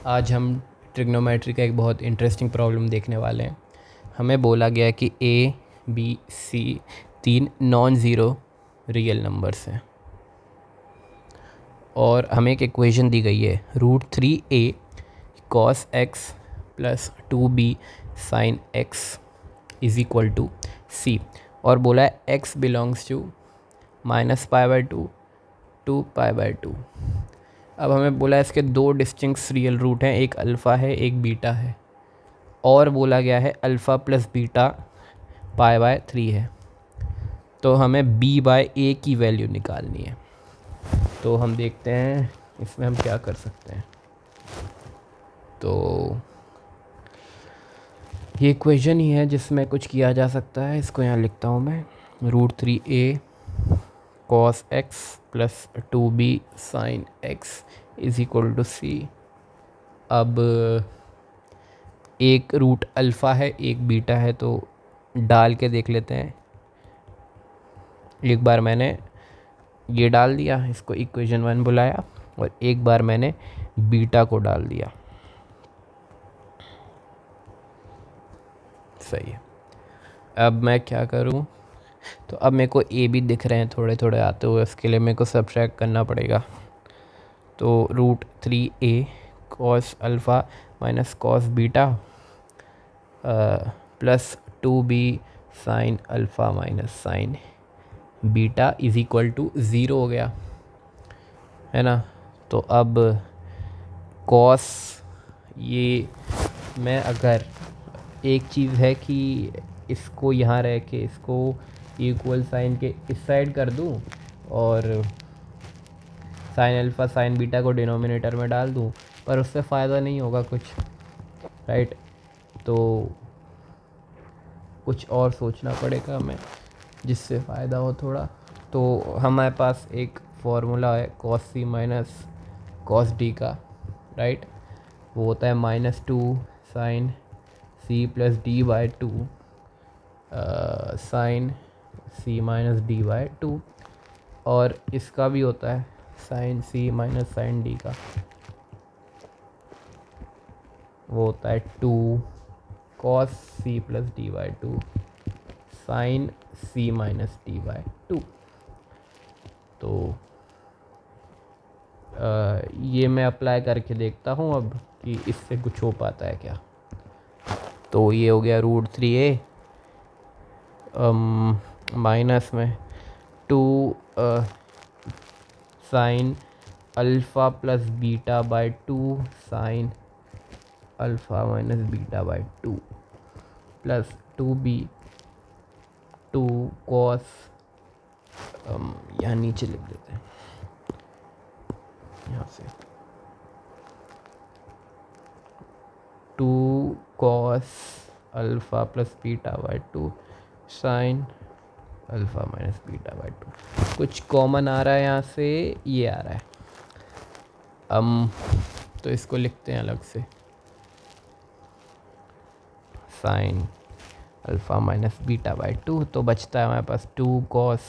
आज हम ट्रिग्नोमेट्री का एक बहुत इंटरेस्टिंग प्रॉब्लम देखने वाले हैं। हमें बोला गया कि ए बी सी तीन नॉन ज़ीरो रियल नंबर्स हैं और हमें एक इक्वेशन दी गई है √3a cos x plus 2b sin x is equal to c और बोला है x बिलोंग्स टू -π/2 टू π/2। अब हमें बोला है इसके दो डिस्टिंक्ट रियल रूट हैं, एक अल्फ़ा है एक बीटा है, और बोला गया है अल्फ़ा प्लस बीटा π/3 है। तो हमें b/a की वैल्यू निकालनी है। तो हम देखते हैं इसमें हम क्या कर सकते हैं। तो ये इक्वेशन ही है जिसमें कुछ किया जा सकता है। इसको यहाँ लिखता हूँ मैं, √3a cos x plus 2b sin x is equal to c. अब एक रूट अल्फ़ा है एक बीटा है, तो डाल के देख लेते हैं। एक बार मैंने ये डाल दिया, इसको इक्वेशन 1 बुलाया, और एक बार मैंने बीटा को डाल दिया। सही है। अब मैं क्या करूं, तो अब मेरे को ए भी दिख रहे हैं थोड़े थोड़े आते हुए, उसके लिए मेरे को सब्ट्रैक्ट करना पड़ेगा। तो √3a cos alpha minus cos beta plus 2b sin alpha minus sin beta is equal to 0 हो गया, है ना। तो अब कॉस, ये मैं अगर एक चीज़ है कि इसको यहाँ रह के इसको इक्वल साइन के इस साइड कर दूँ और साइन अल्फ़ा साइन बीटा को डिनोमिनेटर में डाल दूँ, पर उससे फ़ायदा नहीं होगा कुछ, राइट। तो कुछ और सोचना पड़ेगा हमें जिससे फ़ायदा हो थोड़ा। तो हमारे पास एक फॉर्मूला है cos c minus cos d का, राइट। वो होता है -2 sin c plus d/2 sin c minus d/2, और इसका भी होता है sin c minus sin d का, वो होता है 2 cos c plus d/2 sin c minus d/2। तो ये मैं अप्लाई करके देखता हूँ अब कि इससे कुछ हो पाता है क्या। तो ये हो गया √3a माइनस में 2 साइन अल्फ़ा प्लस बीटा/2 साइन अल्फ़ा माइनस बीटा/2 प्लस 2b 2 कॉस, यहाँ नीचे लिख देते हैं, यहाँ से 2 कॉस अल्फ़ा प्लस बीटा/2 साइन अल्फ़ा माइनस बीटा/2। कुछ कॉमन आ रहा है यहाँ से, ये आ रहा है। तो इसको लिखते हैं अलग से, साइन अल्फ़ा माइनस बीटा/2। तो बचता है हमारे पास 2 कॉस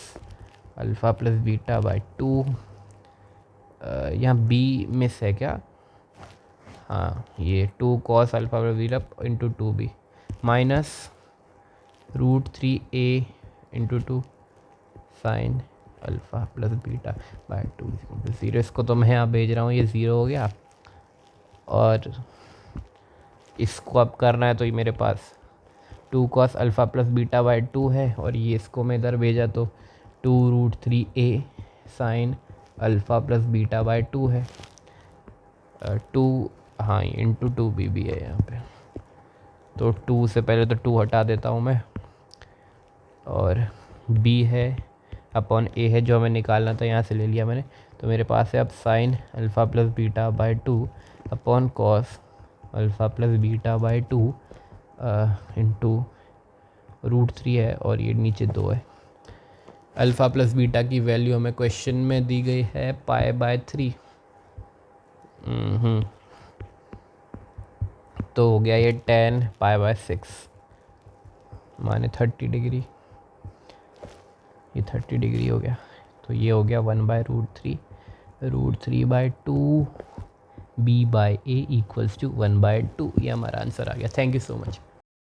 अल्फ़ा प्लस बीटा/2। यहाँ बी मिस है क्या? हाँ, ये 2 cos alpha plus beta into 2b minus √3a into 2 sine alpha plus बीटा/2 0। इसको तो मैं यहाँ भेज रहा हूँ, ये 0 हो गया। और इसको अब करना है, तो ये मेरे पास 2 कॉस अल्फ़ा प्लस बीटा/2 है, और ये इसको मैं इधर भेजा तो 2√3a साइन अल्फ़ा प्लस बीटा/2 है। 2, हाँ, इंटू 2b भी है यहाँ पे। तो 2 से पहले तो 2 हटा देता हूँ मैं, और b है अपॉन a है जो हमें निकालना था, यहाँ से ले लिया मैंने। तो मेरे पास है अब साइन अल्फ़ा प्लस बीटा/2 अपॉन कॉस अल्फ़ा प्लस बीटा/2 इंटू √3 है, और ये नीचे 2 है। अल्फ़ा प्लस बीटा की वैल्यू हमें क्वेश्चन में दी गई है π/3। तो हो गया ये 10 π/6 माने 30 डिग्री, ये 30 डिग्री हो गया। तो ये हो गया 1/√3 √3/2 b/a = 1/2। ये हमारा आंसर आ गया। Thank you so much.